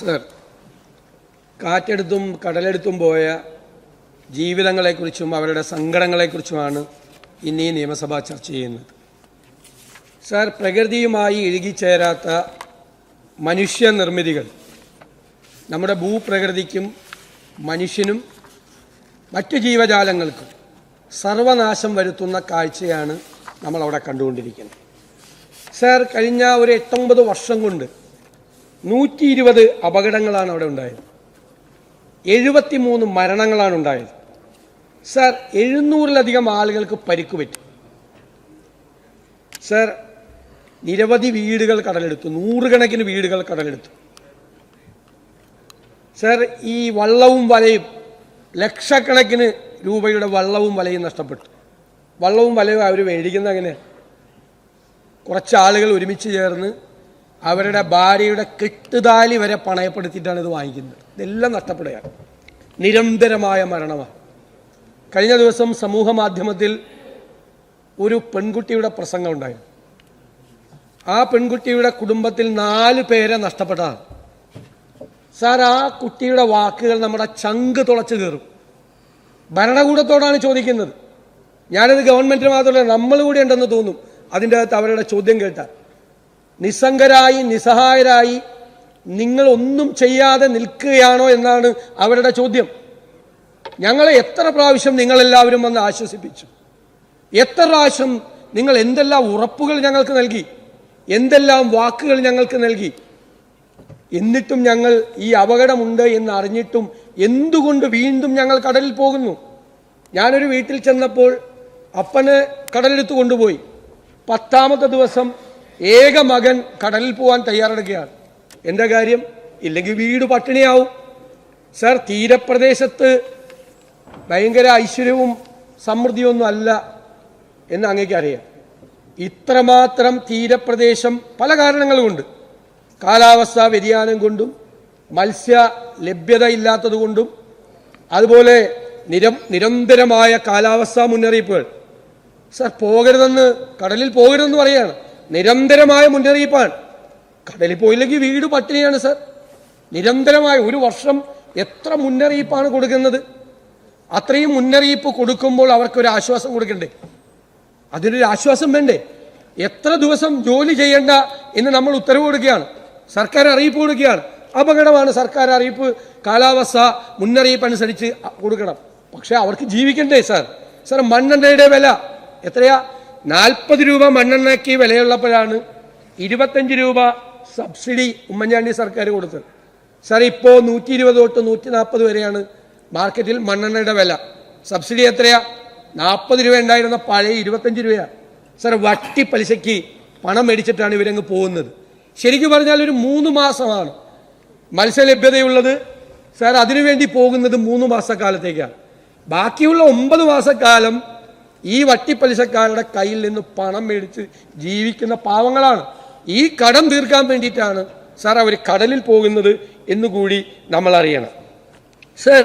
Sir, കാറ്റെടുത്തും കടലെടുത്തും പോയ ജീവിതങ്ങളെക്കുറിച്ചും അവരുടെ സങ്കടങ്ങളെക്കുറിച്ചുമാണ് ഇന്ന് ഈ നിയമസഭ ചർച്ച ചെയ്യുന്നത്. സർ, പ്രകൃതിയുമായി ഇഴുകിച്ചേരാത്ത മനുഷ്യനിർമ്മിതികൾ നമ്മുടെ ഭൂപ്രകൃതിക്കും മനുഷ്യനും മറ്റു ജീവജാലങ്ങൾക്കും സർവനാശം വരുത്തുന്ന കാഴ്ചയാണ് നമ്മളവിടെ കണ്ടുകൊണ്ടിരിക്കുന്നത്. സർ, കഴിഞ്ഞ ഒരു 8-9 വർഷം കൊണ്ട് 120 അപകടങ്ങളാണ് അവിടെ ഉണ്ടായത്. 73 മരണങ്ങളാണ് ഉണ്ടായത്. സർ, 700-ലധികം ആളുകൾക്ക് പരിക്ക് പറ്റി. സർ, നിരവധി വീടുകൾ കടലെടുത്തു, 100 കണക്കിന് വീടുകൾ കടലെടുത്തു. സർ, ഈ വള്ളവും വലയും, ലക്ഷക്കണക്കിന് രൂപയുടെ വള്ളവും വലയും നഷ്ടപ്പെട്ടു. വള്ളവും വലയും അവർ മേടിക്കുന്ന അങ്ങനെ കുറച്ച് ആളുകൾ ഒരുമിച്ച് ചേർന്ന് അവരുടെ ഭാര്യയുടെ കെട്ടുതാലി വരെ പണയപ്പെടുത്തിയിട്ടാണ് ഇത് വാങ്ങിക്കുന്നത്. ഇതെല്ലാം നഷ്ടപ്പെടുകയാണ്. നിരന്തരമായ മരണമാണ്. കഴിഞ്ഞ ദിവസം സമൂഹ മാധ്യമത്തിൽ ഒരു പെൺകുട്ടിയുടെ പ്രസംഗം ഉണ്ടായിരുന്നു. ആ പെൺകുട്ടിയുടെ കുടുംബത്തിൽ 4 പേരെ നഷ്ടപ്പെട്ടതാണ്. സാർ, ആ കുട്ടിയുടെ വാക്കുകൾ നമ്മുടെ ചങ്ക് തുളച്ചു കയറും. ഭരണകൂടത്തോടാണ് ചോദിക്കുന്നത്. ഞാനത് ഗവൺമെൻറ്റിന് മാത്രമല്ല, നമ്മൾ കൂടി ഉണ്ടെന്ന് തോന്നും അതിൻ്റെ അകത്ത് അവരുടെ ചോദ്യം കേട്ടാൽ. നിസ്സംഗരായി നിസ്സഹായരായി നിങ്ങൾ ഒന്നും ചെയ്യാതെ നിൽക്കുകയാണോ എന്നാണ് അവരുടെ ചോദ്യം. ഞങ്ങളെ എത്ര പ്രാവശ്യം നിങ്ങളെല്ലാവരും വന്ന് ആശ്വസിപ്പിച്ചു, എത്ര പ്രാവശ്യം നിങ്ങൾ എന്തെല്ലാം ഉറപ്പുകൾ ഞങ്ങൾക്ക് നൽകി, എന്തെല്ലാം വാക്കുകൾ ഞങ്ങൾക്ക് നൽകി. എന്നിട്ടും ഞങ്ങൾ ഈ അപകടമുണ്ട് എന്ന് അറിഞ്ഞിട്ടും എന്തുകൊണ്ട് വീണ്ടും ഞങ്ങൾ കടലിൽ പോകുന്നു? ഞാനൊരു വീട്ടിൽ ചെന്നപ്പോൾ അപ്പന് കടലെടുത്ത് കൊണ്ടുപോയി. 10ാമത്തെ ദിവസം ഏക മകൻ കടലിൽ പോകാൻ തയ്യാറെടുക്കുകയാണ്. എൻ്റെ കാര്യം ഇല്ലെങ്കിൽ വീട് പട്ടിണിയാവും. സർ, തീരപ്രദേശത്ത് ഭയങ്കര ഐശ്വര്യവും സമൃദ്ധിയൊന്നും അല്ല എന്ന് അങ്ങേക്കറിയാം. ഇത്രമാത്രം തീരപ്രദേശം പല കാരണങ്ങൾ കൊണ്ട്, കാലാവസ്ഥാ വ്യതിയാനം കൊണ്ടും മത്സ്യ ലഭ്യത ഇല്ലാത്തത് കൊണ്ടും അതുപോലെ നിരന്തരമായ കാലാവസ്ഥാ മുന്നറിയിപ്പുകൾ. സർ, പോകരുതെന്ന്, കടലിൽ പോകരുതെന്ന് പറയുകയാണ്. നിരന്തരമായ മുന്നറിയിപ്പാണ്. കടലിൽ പോയില്ലെങ്കിൽ വീട് പട്ടിണിയാണ്. സർ, നിരന്തരമായ ഒരു വർഷം എത്ര മുന്നറിയിപ്പാണ് കൊടുക്കുന്നത്? അത്രയും മുന്നറിയിപ്പ് കൊടുക്കുമ്പോൾ അവർക്കൊരു ആശ്വാസം കൊടുക്കണ്ടേ? അതിനൊരു ആശ്വാസം വേണ്ടേ? എത്ര ദിവസം ജോലി ചെയ്യേണ്ട എന്ന് നമ്മൾ ഉത്തരവ് കൊടുക്കുകയാണ്, സർക്കാർ അറിയിപ്പ് കൊടുക്കുകയാണ്. അപകടമാണ്, സർക്കാർ അറിയിപ്പ്, കാലാവസ്ഥ മുന്നറിയിപ്പ് അനുസരിച്ച് കൊടുക്കണം. പക്ഷേ അവർക്ക് ജീവിക്കണ്ടേ? സാർ, മണ്ണെണ്ണയുടെ വില എത്രയാ? 40 രൂപ മണ്ണെണ്ണയ്ക്ക് വിലയുള്ളപ്പോഴാണ് 25 രൂപ സബ്സിഡി ഉമ്മൻചാണ്ടി സർക്കാർ കൊടുത്തത്. സാർ, ഇപ്പോൾ 120 തൊട്ട് 140 വരെയാണ് മാർക്കറ്റിൽ മണ്ണെണ്ണയുടെ വില. സബ്സിഡി എത്രയാ? 40 രൂപ ഉണ്ടായിരുന്ന പഴയ 25 രൂപയാണ്. സാർ, വട്ടി പലിശയ്ക്ക് പണം മേടിച്ചിട്ടാണ് ഇവരങ്ങ് പോകുന്നത്. ശരിക്കും പറഞ്ഞാൽ ഒരു 3 മാസമാണ് മത്സ്യലഭ്യതയുള്ളത്. സാർ, അതിനുവേണ്ടി പോകുന്നത് 3 മാസക്കാലത്തേക്കാണ്. ബാക്കിയുള്ള 9 മാസക്കാലം ഈ വട്ടിപ്പലിശക്കാരുടെ കയ്യിൽ നിന്ന് പണം മേടിച്ച് ജീവിക്കുന്ന പാവങ്ങളാണ്. ഈ കടം തീർക്കാൻ വേണ്ടിയിട്ടാണ് സാർ അവർ കടലിൽ പോകുന്നത് എന്നുകൂടി നമ്മൾ അറിയണം. സാർ,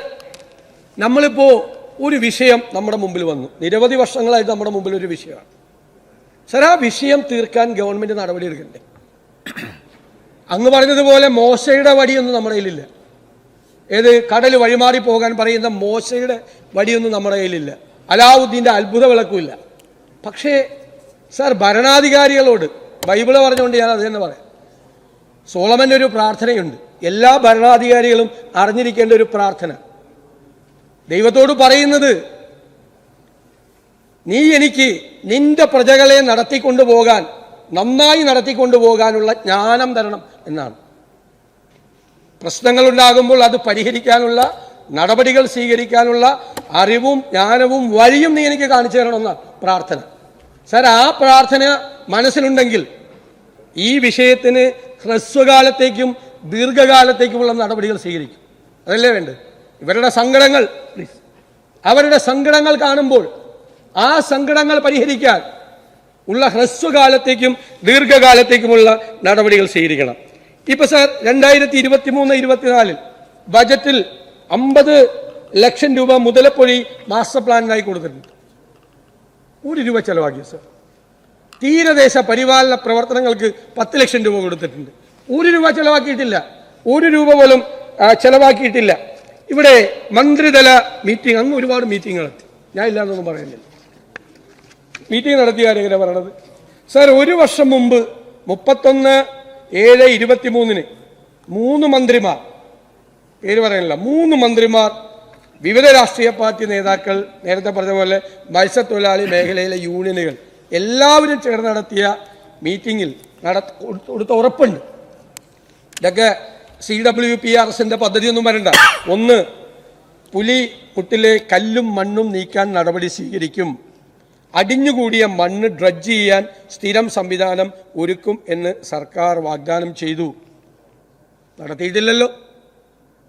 നമ്മളിപ്പോൾ ഒരു വിഷയം നമ്മുടെ മുമ്പിൽ വന്നു. നിരവധി വർഷങ്ങളായിട്ട് നമ്മുടെ മുമ്പിൽ ഒരു വിഷയമാണ്. സാർ, ആ വിഷയം തീർക്കാൻ ഗവൺമെൻറ് നടപടിയെടുക്കണ്ടേ? അങ്ങ് പറഞ്ഞതുപോലെ മോശയുടെ വടിയൊന്നും നമ്മുടെ കയ്യിലില്ല. ഏത് കടൽ വഴിമാറി പോകാൻ പറയുന്ന മോശയുടെ വടിയൊന്നും നമ്മുടെ കയ്യിലില്ല. അലാവുദ്ദീൻ്റെ അത്ഭുത വിളക്കുമില്ല. പക്ഷേ സാർ, ഭരണാധികാരികളോട് ബൈബിള് പറഞ്ഞുകൊണ്ട് ഞാൻ അത് തന്നെ പറയാം. സോളമൻ്റെ ഒരു പ്രാർത്ഥനയുണ്ട്, എല്ലാ ഭരണാധികാരികളും അറിഞ്ഞിരിക്കേണ്ട ഒരു പ്രാർത്ഥന. ദൈവത്തോട് പറയുന്നത്, നീ എനിക്ക് നിന്റെ പ്രജകളെ നടത്തിക്കൊണ്ടുപോകാൻ, നന്നായി നടത്തിക്കൊണ്ടുപോകാനുള്ള ജ്ഞാനം തരണം എന്നാണ്. പ്രശ്നങ്ങളുണ്ടാകുമ്പോൾ അത് പരിഹരിക്കാനുള്ള നടപടികൾ സ്വീകരിക്കാനുള്ള അറിവും ജ്ഞാനവും വഴിയും നീ എനിക്ക് കാണിച്ചു തരണമെന്ന പ്രാർത്ഥന. സാർ, ആ പ്രാർത്ഥന മനസ്സിലുണ്ടെങ്കിൽ ഈ വിഷയത്തിന് ഹ്രസ്വകാലത്തേക്കും ദീർഘകാലത്തേക്കുമുള്ള നടപടികൾ സ്വീകരിക്കും. അതല്ലേ വേണ്ടത്? ഇവരുടെ സങ്കടങ്ങൾ, അവരുടെ സങ്കടങ്ങൾ കാണുമ്പോൾ ആ സങ്കടങ്ങൾ പരിഹരിക്കാൻ ഉള്ള ഹ്രസ്വകാലത്തേക്കും ദീർഘകാലത്തേക്കുമുള്ള നടപടികൾ സ്വീകരിക്കണം. ഇപ്പൊ സാർ, 2023-24 ബജറ്റിൽ 50 ലക്ഷം രൂപ മുതലപ്പൊഴി മാസ്റ്റർ പ്ലാനിനായി കൊടുത്തിട്ടുണ്ട്. 1 രൂപ ചെലവാക്കിയ സാർ. തീരദേശ പരിപാലന പ്രവർത്തനങ്ങൾക്ക് 10 ലക്ഷം രൂപ കൊടുത്തിട്ടുണ്ട്. 1 രൂപ ചെലവാക്കിയിട്ടില്ല. 1 രൂപ പോലും ചെലവാക്കിയിട്ടില്ല. ഇവിടെ മന്ത്രിതല മീറ്റിംഗ്, അങ്ങ് ഒരുപാട് മീറ്റിംഗ് നടത്തി, ഞാൻ ഇല്ലാന്നൊന്നും പറയുന്നില്ല. മീറ്റിംഗ് നടത്തിയ ആരെങ്കിലും പറയണത്? സാർ, 1 വർഷം മുമ്പ് 31/7/23 3 മന്ത്രിമാർ, പേര് പറയാനില്ല, 3 മന്ത്രിമാർ, വിവിധ രാഷ്ട്രീയ പാർട്ടി നേതാക്കൾ, നേരത്തെ പറഞ്ഞ പോലെ മത്സ്യത്തൊഴിലാളി മേഖലയിലെ യൂണിയനുകൾ എല്ലാവരും ചേർന്ന് നടത്തിയ മീറ്റിങ്ങിൽ കൊടുത്ത ഉറപ്പുണ്ട്. ഇതൊക്കെ CWPRSന്റെ പദ്ധതിയൊന്നും വരണ്ട. 1, പുലിമുട്ടിലെ കല്ലും മണ്ണും നീക്കാൻ നടപടി സ്വീകരിക്കും. അടിഞ്ഞുകൂടിയ മണ്ണ് ഡ്രഡ്ജ് ചെയ്യാൻ സ്ഥിരം സംവിധാനം ഒരുക്കും എന്ന് സർക്കാർ വാഗ്ദാനം ചെയ്തു. നടത്തിയിട്ടില്ലല്ലോ.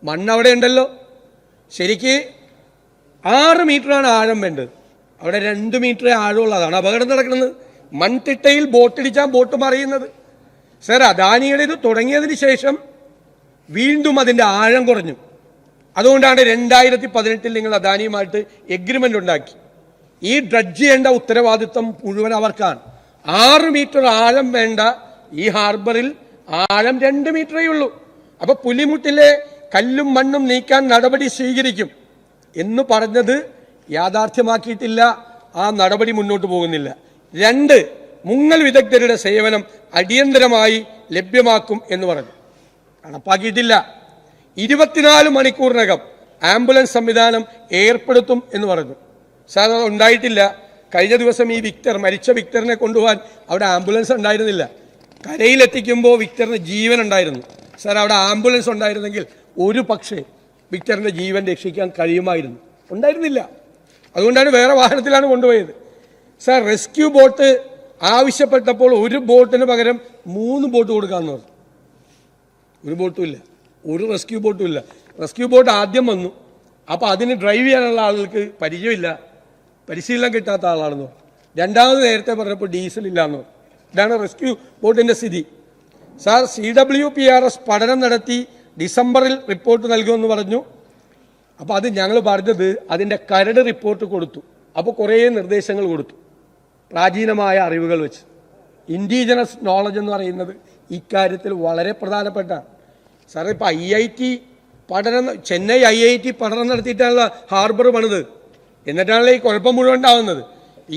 മണ്ണ് അവിടെ ഉണ്ടല്ലോ. ശരിക്ക് 6 മീറ്ററാണ് ആഴം വേണ്ടത്, അവിടെ 2 മീറ്ററേ ആഴമുള്ളതാണ് അപകടം നടക്കുന്നത്. മൺതിട്ടയിൽ ബോട്ടിടിച്ചാൽ ബോട്ട് മറിയുന്നത്. സാർ, അദാനിയുടെ ഇത് തുടങ്ങിയതിന് ശേഷം വീണ്ടും അതിൻ്റെ ആഴം കുറഞ്ഞു. അതുകൊണ്ടാണ് 2018 നിങ്ങൾ അദാനിയുമായിട്ട് എഗ്രിമെൻ്റ് ഉണ്ടാക്കി. ഈ ഡ്രഡ്ജ് ചെയ്യേണ്ട ഉത്തരവാദിത്വം മുഴുവൻ അവർക്കാണ്. 6 മീറ്റർ ആഴം വേണ്ട ഈ ഹാർബറിൽ ആഴം 2 മീറ്ററേ ഉള്ളൂ. അപ്പൊ പുലിമുട്ടിലെ കല്ലും മണ്ണും നീക്കാൻ നടപടി സ്വീകരിക്കും എന്ന് പറഞ്ഞത് യാഥാർത്ഥ്യമാക്കിയിട്ടില്ല. ആ നടപടി മുന്നോട്ട് പോകുന്നില്ല. 2, മുങ്ങൽ വിദഗ്ധരുടെ സേവനം അടിയന്തരമായി ലഭ്യമാക്കും എന്ന് പറഞ്ഞു. നടപ്പാക്കിയിട്ടില്ല. 24 മണിക്കൂറിനകം ആംബുലൻസ് സംവിധാനം ഏർപ്പെടുത്തും എന്ന് പറഞ്ഞു. സാർ, അത് ഉണ്ടായിട്ടില്ല. കഴിഞ്ഞ ദിവസം ഈ മരിച്ച വിക്ടറിനെ കൊണ്ടുപോകാൻ അവിടെ ആംബുലൻസ് ഉണ്ടായിരുന്നില്ല. കരയിലെത്തിക്കുമ്പോൾ വിക്ടറിന് ജീവൻ ഉണ്ടായിരുന്നു. സാർ, അവിടെ ആംബുലൻസ് ഉണ്ടായിരുന്നെങ്കിൽ ഒരു പക്ഷേ വിക്ടറിന്റെ ജീവൻ രക്ഷിക്കാൻ കഴിയുമായിരുന്നു. ഉണ്ടായിരുന്നില്ല. അതുകൊണ്ടാണ് വേറെ വാഹനത്തിലാണ് കൊണ്ടുപോയത്. സാർ, റെസ്ക്യൂ ബോട്ട് ആവശ്യപ്പെട്ടപ്പോൾ 1 ബോട്ടിന് പകരം 3 ബോട്ട് കൊടുക്കാമെന്ന് പറഞ്ഞു. 1 ബോട്ടും ഇല്ല, 1 റെസ്ക്യൂ ബോട്ടും ഇല്ല. റെസ്ക്യൂ ബോട്ട് ആദ്യം വന്നു. അപ്പോൾ അതിന് ഡ്രൈവ് ചെയ്യാനുള്ള ആളുകൾക്ക് പരിചയമില്ല, പരിശീലനം കിട്ടാത്ത ആളാണെന്ന് പറഞ്ഞു. രണ്ടാമത് നേരത്തെ പറഞ്ഞപ്പോൾ ഡീസൽ ഇല്ലാന്ന് പറഞ്ഞു. ഇതാണ് റെസ്ക്യൂ ബോട്ടിൻ്റെ സ്ഥിതി. സാർ, CWPRS പഠനം നടത്തി ഡിസംബറിൽ റിപ്പോർട്ട് നൽകുമെന്ന് പറഞ്ഞു. അപ്പോൾ അത് ഞങ്ങൾ പറഞ്ഞത് അതിൻ്റെ കരട് റിപ്പോർട്ട് കൊടുത്തു. അപ്പോൾ കുറേ നിർദ്ദേശങ്ങൾ കൊടുത്തു, പ്രാചീനമായ അറിവുകൾ വെച്ച്. ഇൻഡിജിനസ് നോളജ് എന്ന് പറയുന്നത് ഇക്കാര്യത്തിൽ വളരെ പ്രധാനപ്പെട്ട. സാറേ, ഇപ്പോൾ IIT പഠനം, ചെന്നൈ IIT പഠനം നടത്തിയിട്ടാണല്ലോ ഹാർബർ പണിത്. എന്നിട്ടാണല്ലോ ഈ കുഴപ്പം മുഴുവൻ ഉണ്ടാകുന്നത്.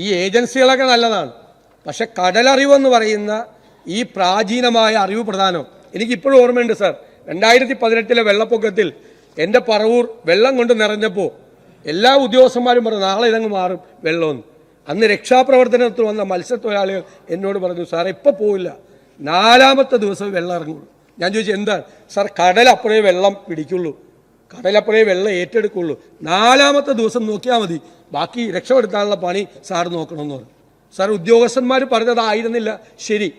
ഈ ഏജൻസികളൊക്കെ നല്ലതാണ്, പക്ഷെ കടലറിവെന്ന് പറയുന്ന ഈ പ്രാചീനമായ അറിവ് പ്രധാനം. എനിക്കിപ്പോഴും ഓർമ്മയുണ്ട് സാർ, 2018 വെള്ളപ്പൊക്കത്തിൽ എൻ്റെ പറവൂർ വെള്ളം കൊണ്ട് നിറഞ്ഞപ്പോൾ എല്ലാ ഉദ്യോഗസ്ഥന്മാരും പറഞ്ഞു നാളെ ഇതങ്ങ് മാറും വെള്ളമെന്ന്. അന്ന് രക്ഷാപ്രവർത്തനത്തിൽ വന്ന മത്സ്യത്തൊഴിലാളികൾ എന്നോട് പറഞ്ഞു, സാറേ ഇപ്പോൾ പോവില്ല, 4ാമത്തെ ദിവസം വെള്ളം ഇറങ്ങുള്ളൂ. ഞാൻ ചോദിച്ചു എന്താണ്? സാർ, കടലപ്പോഴേ വെള്ളം പിടിക്കുള്ളൂ, കടലപ്പോഴേ വെള്ളം ഏറ്റെടുക്കുള്ളൂ, 4ാമത്തെ ദിവസം നോക്കിയാൽ മതി, ബാക്കി രക്ഷപ്പെടുത്താനുള്ള പണി സാർ നോക്കണമെന്ന് പറഞ്ഞു. സാർ, ഉദ്യോഗസ്ഥന്മാർ പറഞ്ഞതായിരുന്നില്ല ശരി.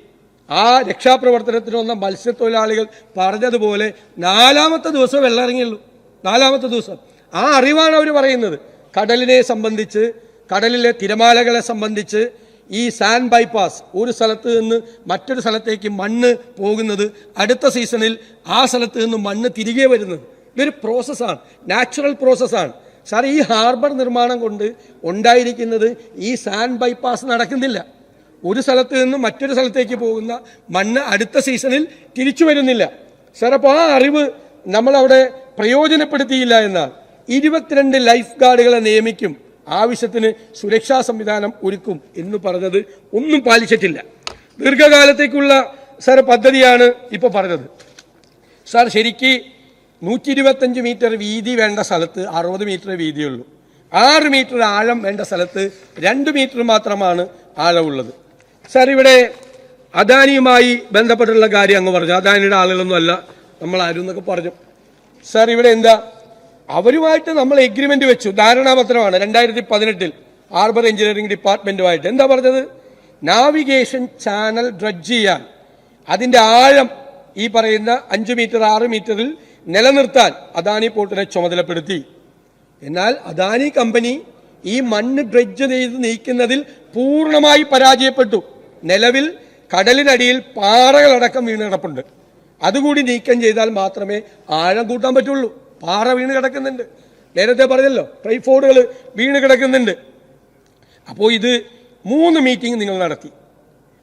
ആ രക്ഷാപ്രവർത്തനത്തിന് വന്ന മത്സ്യത്തൊഴിലാളികൾ പറഞ്ഞതുപോലെ 4ാമത്തെ ദിവസം വെള്ളം ഇറങ്ങിയുള്ളൂ, 4ാമത്തെ ദിവസം. ആ അറിവാണ് അവർ പറയുന്നത്. കടലിനെ സംബന്ധിച്ച്, കടലിലെ തിരമാലകളെ സംബന്ധിച്ച്, ഈ സാൻഡ് ബൈപ്പാസ്, ഒരു സ്ഥലത്ത് നിന്ന് മറ്റൊരു സ്ഥലത്തേക്ക് മണ്ണ് പോകുന്നത്, അടുത്ത സീസണിൽ ആ സ്ഥലത്ത് നിന്ന് മണ്ണ് തിരികെ വരുന്നത്, ഇതൊരു പ്രോസസ്സാണ്, നാച്ചുറൽ പ്രോസസ്സാണ്. സാർ, ഈ ഹാർബർ നിർമ്മാണം കൊണ്ട് ഉണ്ടായിരിക്കുന്നത് ഈ സാൻഡ് ബൈപ്പാസ് നടക്കുന്നില്ല. ഒരു സ്ഥലത്ത് നിന്ന് മറ്റൊരു സ്ഥലത്തേക്ക് പോകുന്ന മണ്ണ് അടുത്ത സീസണിൽ തിരിച്ചു വരുന്നില്ല. സാർ, അപ്പോൾ ആ അറിവ് നമ്മളവിടെ പ്രയോജനപ്പെടുത്തിയില്ല എന്നാൽ 22 ലൈഫ് ഗാർഡുകളെ നിയമിക്കും, ആവശ്യത്തിന് സുരക്ഷാ സംവിധാനം ഒരുക്കും എന്ന് പറഞ്ഞത് ഒന്നും പാലിച്ചിട്ടില്ല. ദീർഘകാലത്തേക്കുള്ള സാർ പദ്ധതിയാണ് ഇപ്പോൾ പറഞ്ഞത്. സാർ, ശരിക്ക് 125 മീറ്റർ വീതി വേണ്ട സ്ഥലത്ത് 60 മീറ്റർ വീതിയുള്ളൂ. 6 മീറ്റർ ആഴം വേണ്ട സ്ഥലത്ത് 2 മീറ്റർ മാത്രമാണ് ആഴമുള്ളത്. സാർ, ഇവിടെ അദാനിയുമായി ബന്ധപ്പെട്ടുള്ള കാര്യം അങ്ങ് പറഞ്ഞു. അദാനിയുടെ ആളുകളൊന്നും അല്ല നമ്മൾ ആരും എന്നൊക്കെ പറഞ്ഞു. സാർ, ഇവിടെ എന്താ, അവരുമായിട്ട് നമ്മൾ എഗ്രിമെന്റ് വെച്ചു, ധാരണാപത്രമാണ് 2018 ഹാർബർ എഞ്ചിനീയറിംഗ് ഡിപ്പാർട്ട്മെന്റുമായിട്ട്. എന്താ പറഞ്ഞത്? നാവിഗേഷൻ ചാനൽ ഡ്രഡ്ജ് ചെയ്യാൻ അതിൻ്റെ ആഴം ഈ പറയുന്ന 5 മീറ്റർ 6 മീറ്ററിൽ നിലനിർത്താൻ അദാനി പോർട്ടിനെ ചുമതലപ്പെടുത്തി. എന്നാൽ അദാനി കമ്പനി ഈ മണ്ണ് ഡ്രഡ്ജ് ചെയ്ത് നീക്കുന്നതിൽ പൂർണ്ണമായി പരാജയപ്പെട്ടു. നിലവിൽ കടലിനടിയിൽ പാറകളടക്കം വീണ് കിടപ്പുണ്ട്. അതുകൂടി നീക്കം ചെയ്താൽ മാത്രമേ ആഴം കൂട്ടാൻ പറ്റുള്ളൂ. പാറ വീണ് കിടക്കുന്നുണ്ട്, നേരത്തെ പറഞ്ഞല്ലോ, ട്രൈഫോഡുകൾ വീണ് കിടക്കുന്നുണ്ട്. അപ്പോൾ ഇത് 3 മീറ്റിംഗ് നിങ്ങൾ നടത്തി.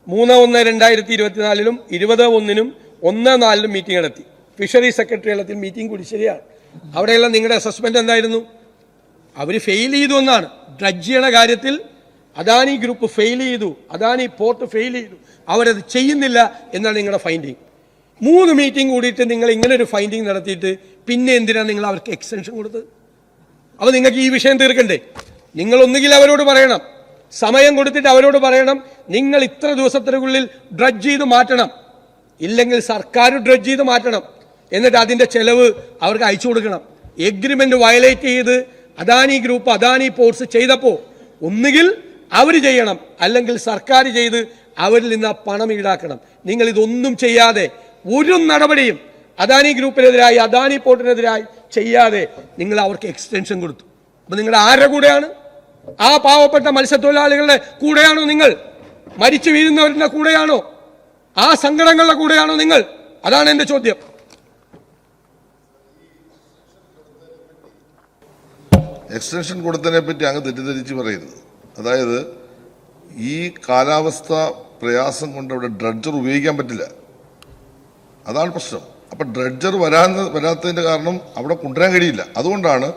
3/1/2024 20/1 1/4 മീറ്റിംഗ് നടത്തി. ഫിഷറീസ് സെക്രട്ടറി തലത്തിൽ മീറ്റിംഗ് കൂടി, ശരിയാണ്. അവിടെയെല്ലാം നിങ്ങളുടെ അസസ്മെന്റ് എന്തായിരുന്നു? അവർ ഫെയിൽ ചെയ്തു എന്നാണ്. ഡ്രഡ്ജ് ചെയ്യണ കാര്യത്തിൽ അദാനി ഗ്രൂപ്പ് ഫെയിൽ ചെയ്തു, അദാനി പോർട്ട് ഫെയിൽ ചെയ്തു, അവരത് ചെയ്യുന്നില്ല എന്നാണ് നിങ്ങളുടെ ഫൈൻഡിങ്. 3 മീറ്റിംഗ് കൂടിയിട്ട് നിങ്ങൾ ഇങ്ങനെ ഒരു ഫൈൻഡിങ് നടത്തിയിട്ട് പിന്നെ എന്തിനാണ് നിങ്ങൾ അവർക്ക് എക്സ്റ്റൻഷൻ കൊടുത്തത്? അപ്പോൾ നിങ്ങൾക്ക് ഈ വിഷയം തീർക്കണ്ടേ? നിങ്ങൾ ഒന്നുകിൽ അവരോട് പറയണം, സമയം കൊടുത്തിട്ട് അവരോട് പറയണം, നിങ്ങൾ ഇത്ര ദിവസത്തിനുള്ളിൽ ഡ്രഡ്ജ് ചെയ്ത് മാറ്റണം, ഇല്ലെങ്കിൽ സർക്കാർ ഡ്രഡ്ജ് ചെയ്ത് മാറ്റണം, എന്നിട്ട് അതിൻ്റെ ചെലവ് അവർക്ക് അയച്ചു കൊടുക്കണം. എഗ്രിമെന്റ് വയലേറ്റ് ചെയ്ത് അദാനി ഗ്രൂപ്പ് അദാനി പോർട്സ് ചെയ്തപ്പോൾ ഒന്നുകിൽ അവർ ചെയ്യണം, അല്ലെങ്കിൽ സർക്കാർ ചെയ്ത് അവരിൽ നിന്ന് ആ പണം ഈടാക്കണം. നിങ്ങൾ ഇതൊന്നും ചെയ്യാതെ ഒരു നടപടിയും അദാനി ഗ്രൂപ്പിനെതിരായി അദാനി പോർട്ടിനെതിരായി ചെയ്യാതെ നിങ്ങൾ അവർക്ക് എക്സ്റ്റൻഷൻ കൊടുത്തു. അപ്പൊ നിങ്ങൾ ആരുടെ കൂടെയാണ്? ആ പാവപ്പെട്ട മത്സ്യത്തൊഴിലാളികളുടെ കൂടെയാണോ നിങ്ങൾ? മരിച്ചു വീഴുന്നവരുടെ കൂടെയാണോ? ആ സങ്കടങ്ങളുടെ കൂടെയാണോ നിങ്ങൾ? അതാണ് എന്റെ ചോദ്യം. എക്സ്റ്റൻഷൻ കൊടുത്തതിനെ പറ്റി അങ്ങ് തെറ്റിദ്ധരിച്ച് പറയരുത്. അതായത് ഈ കാലാവസ്ഥ പ്രയാസം കൊണ്ട് അവിടെ ഡ്രഡ്ജർ ഉപയോഗിക്കാൻ പറ്റില്ല, അതാണ് പ്രശ്നം. അപ്പം ഡ്രഡ്ജർ വരാത്തതിൻ്റെ കാരണം അവിടെ കൊണ്ടുവരാൻ കഴിയില്ല. അതുകൊണ്ടാണ്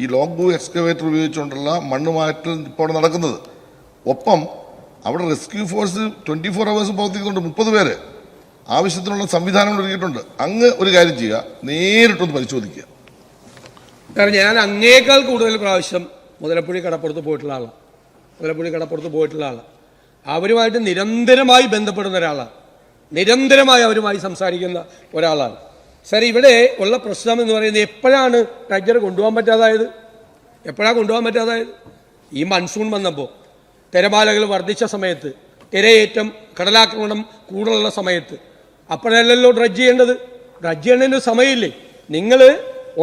ഈ ലോങ് ബൂ എക്സ്കവേറ്റർ ഉപയോഗിച്ചുകൊണ്ടുള്ള മണ്ണ് മാറ്റൽ ഇപ്പോൾ അവിടെ നടക്കുന്നത്. ഒപ്പം അവിടെ റെസ്ക്യൂ ഫോഴ്സ് 24 hours പ്രവർത്തിക്കുന്നുണ്ട്. 30 പേര് ആവശ്യത്തിനുള്ള സംവിധാനങ്ങൾ ഒരുക്കിയിട്ടുണ്ട്. അങ്ങ് ഒരു കാര്യം ചെയ്യുക, നേരിട്ടൊന്ന് പരിശോധിക്കുക. കാരണം ഞാൻ അങ്ങേക്കാൾ കൂടുതൽ പ്രാവശ്യം മുതലപ്പുഴി കടപ്പുറത്ത് പോയിട്ടുള്ള ആളാണ്. അവരുമായിട്ട് നിരന്തരമായി ബന്ധപ്പെടുന്ന ഒരാളാണ്, നിരന്തരമായി അവരുമായി സംസാരിക്കുന്ന ഒരാളാണ്. സാർ, ഇവിടെ ഉള്ള പ്രശ്നം എന്ന് പറയുന്നത് എപ്പോഴാണ് ഡ്രഡ്ജർ കൊണ്ടുപോകാൻ പറ്റാതായത്? ഈ മൺസൂൺ വന്നപ്പോൾ, തിരമാലകൾ വർദ്ധിച്ച സമയത്ത്, തിരയേറ്റം, കടലാക്രമണം കൂടുതലുള്ള സമയത്ത്, അപ്പോഴല്ലല്ലോ ഡ്രഡ്ജ് ചെയ്യേണ്ടത്. ഡ്രഡ്ജ് ചെയ്യേണ്ടതിന് സമയമില്ലേ? നിങ്ങൾ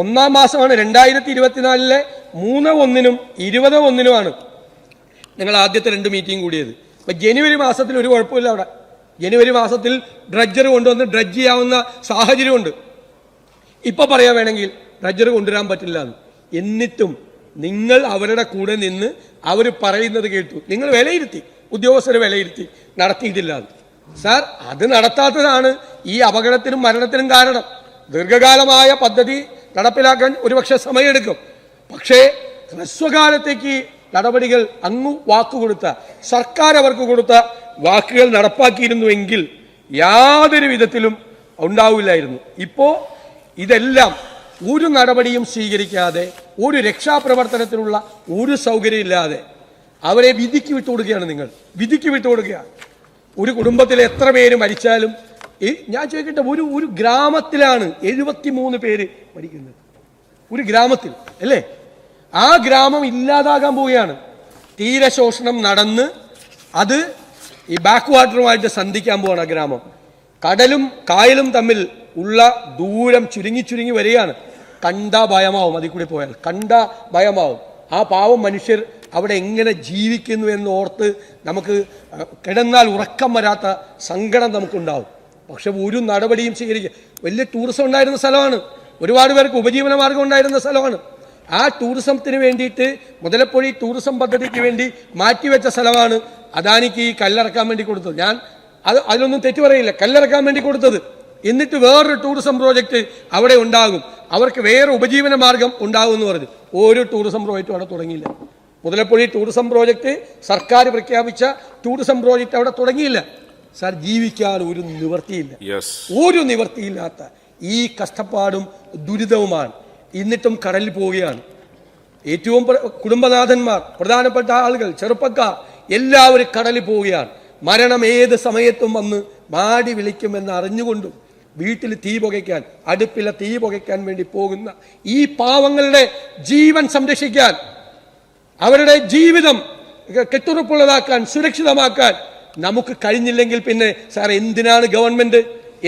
1-ാം മാസമാണ് 2024 3/1 20/1 നിങ്ങൾ ആദ്യത്തെ 2 മീറ്റിംഗ് കൂടിയത്. അപ്പം ജനുവരി മാസത്തിൽ ഒരു കുഴപ്പമില്ല. അവിടെ ജനുവരി മാസത്തിൽ ഡ്രഡ്ജർ കൊണ്ടുവന്ന് ഡ്രഡ്ജ് ചെയ്യാവുന്ന സാഹചര്യമുണ്ട്. ഇപ്പം പറയാൻ വേണമെങ്കിൽ ഡ്രഡ്ജർ കൊണ്ടുവരാൻ പറ്റില്ല എന്ന്. എന്നിട്ടും നിങ്ങൾ അവരുടെ കൂടെ നിന്ന് അവർ പറയുന്നത് കേട്ടു, നിങ്ങൾ വിലയിരുത്തി, ഉദ്യോഗസ്ഥർ വിലയിരുത്തി, നടത്തിയിട്ടില്ല. സാർ, അത് നടത്താത്തതാണ് ഈ അപകടത്തിനും മരണത്തിനും കാരണം. ദീർഘകാലമായ പദ്ധതി നടപ്പിലാക്കാൻ ഒരുപക്ഷെ സമയമെടുക്കും. പക്ഷേ ഹ്രസ്വകാലത്തേക്ക് നടപടികൾ അങ്ങ് വാക്കുകൊടുത്ത സർക്കാർ അവർക്ക് കൊടുത്ത വാക്കുകൾ നടപ്പാക്കിയിരുന്നുവെങ്കിൽ യാതൊരു വിധത്തിലും ഉണ്ടാവില്ലായിരുന്നു. ഇപ്പോൾ ഇതെല്ലാം ഒരു നടപടിയും സ്വീകരിക്കാതെ, ഒരു രക്ഷാപ്രവർത്തനത്തിനുള്ള ഒരു സൗകര്യമില്ലാതെ അവരെ വിധിക്ക് വിട്ടുകൊടുക്കുകയാണ്. നിങ്ങൾ വിധിക്ക് വിട്ടുകൊടുക്കുകയാണ്. ഒരു കുടുംബത്തിൽ എത്ര പേര് മരിച്ചാലും, ഞാൻ ചോദിക്കട്ടെ, ഒരു ഗ്രാമത്തിലാണ് 73 പേര് മരിക്കുന്നത്. ഒരു ഗ്രാമത്തിൽ അല്ലേ? ആ ഗ്രാമം ഇല്ലാതാകാൻ പോവുകയാണ്. തീരശോഷണം നടന്ന് അത് ഈ ബാക്ക് വാട്ടറുമായിട്ട് സന്ധിക്കാൻ പോവാണ് ആ ഗ്രാമം. കടലും കായലും തമ്മിൽ ഉള്ള ദൂരം ചുരുങ്ങി വരികയാണ്. കണ്ടാ ഭയമാവും, അതിൽ കൂടി പോയാൽ കണ്ടാ ഭയമാവും. ആ പാവം മനുഷ്യർ അവിടെ എങ്ങനെ ജീവിക്കുന്നു എന്ന് ഓർത്ത് നമുക്ക് കിടന്നാൽ ഉറക്കം വരാത്ത സങ്കടം നമുക്കുണ്ടാവും. പക്ഷെ ഒരു നടപടിയും സ്വീകരിക്കുക. വലിയ ടൂറിസം ഉണ്ടായിരുന്ന സ്ഥലമാണ്, ഒരുപാട് പേർക്ക് ഉപജീവന മാർഗം ഉണ്ടായിരുന്ന സ്ഥലമാണ്. ആ ടൂറിസത്തിന് വേണ്ടിയിട്ട്, മുതലപ്പൊഴി ടൂറിസം പദ്ധതിക്ക് വേണ്ടി മാറ്റിവെച്ച സ്ഥലമാണ് അദാനിക്ക് ഈ കല്ലിറക്കാൻ വേണ്ടി കൊടുത്തത്. ഞാൻ അതിലൊന്നും തെറ്റു പറയില്ല, കല്ലിറക്കാൻ വേണ്ടി കൊടുത്തത്. എന്നിട്ട് വേറൊരു ടൂറിസം പ്രോജക്റ്റ് അവിടെ ഉണ്ടാകും, അവർക്ക് വേറെ ഉപജീവന മാർഗം ഉണ്ടാകും എന്ന് പറഞ്ഞു. ഒരു ടൂറിസം പ്രോജക്റ്റും അവിടെ തുടങ്ങിയില്ല. മുതലപ്പൊഴി ടൂറിസം പ്രോജക്റ്റ്, സർക്കാർ പ്രഖ്യാപിച്ച ടൂറിസം പ്രോജക്റ്റ് അവിടെ തുടങ്ങിയില്ല. സാർ, ജീവിക്കാൻ ഒരു നിവൃത്തിയില്ല. ഒരു നിവൃത്തിയില്ലാത്ത ഈ കഷ്ടപ്പാടും ദുരിതവുമാണ്. എന്നിട്ടും കടലിൽ പോവുകയാണ്. ഏറ്റവും കുടുംബനാഥന്മാർ, പ്രധാനപ്പെട്ട ആളുകൾ, ചെറുപ്പക്കാർ എല്ലാവരും കടലിൽ പോവുകയാണ്. മരണം ഏത് സമയത്തും വന്ന് മാടി വിളിക്കുമെന്ന് അറിഞ്ഞുകൊണ്ടും വീട്ടിൽ തീ പുകയ്ക്കാൻ, അടുപ്പിലെ തീ പുകയ്ക്കാൻ വേണ്ടി പോകുന്ന ഈ പാവങ്ങളുടെ ജീവൻ സംരക്ഷിക്കാൻ, അവരുടെ ജീവിതം കെട്ടുറപ്പുള്ളതാക്കാൻ, സുരക്ഷിതമാക്കാൻ നമുക്ക് കഴിഞ്ഞില്ലെങ്കിൽ പിന്നെ സാർ എന്തിനാണ് ഗവൺമെന്റ്,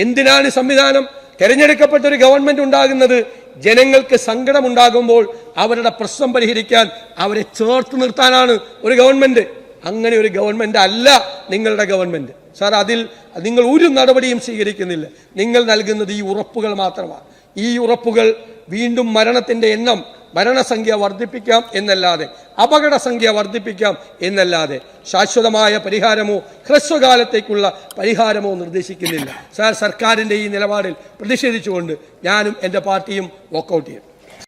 എന്തിനാണ് സംവിധാനം? തെരഞ്ഞെടുക്കപ്പെട്ട ഒരു ഗവൺമെന്റ് ഉണ്ടാകുന്നത് ജനങ്ങൾക്ക് സങ്കടമുണ്ടാകുമ്പോൾ അവരുടെ പ്രശ്നം പരിഹരിക്കാൻ, അവരെ ചേർത്ത് നിർത്താനാണ് ഒരു ഗവൺമെന്റ്. അങ്ങനെ ഒരു ഗവൺമെന്റ് അല്ല നിങ്ങളുടെ ഗവൺമെന്റ്. സാർ, അതിൽ നിങ്ങൾ ഒരു നടപടിയും സ്വീകരിക്കുന്നില്ല. നിങ്ങൾ നൽകുന്നത് ഈ ഉറപ്പുകൾ മാത്രമാണ്. ഈ ഉറപ്പുകൾ വീണ്ടും മരണത്തിന്റെ എണ്ണം മരണസംഖ്യ വർദ്ധിപ്പിക്കാം എന്നല്ലാതെ, അപകട സംഖ്യ വർദ്ധിപ്പിക്കാം എന്നല്ലാതെ ശാശ്വതമായ പരിഹാരമോ ഹ്രസ്വകാലത്തേക്കുള്ള പരിഹാരമോ നിർദ്ദേശിക്കുന്നില്ല. സർക്കാരിൻ്റെ ഈ നിലപാടിൽ പ്രതിഷേധിച്ചുകൊണ്ട് ഞാനും എൻ്റെ പാർട്ടിയും വോക്കൗട്ട് ചെയ്യും.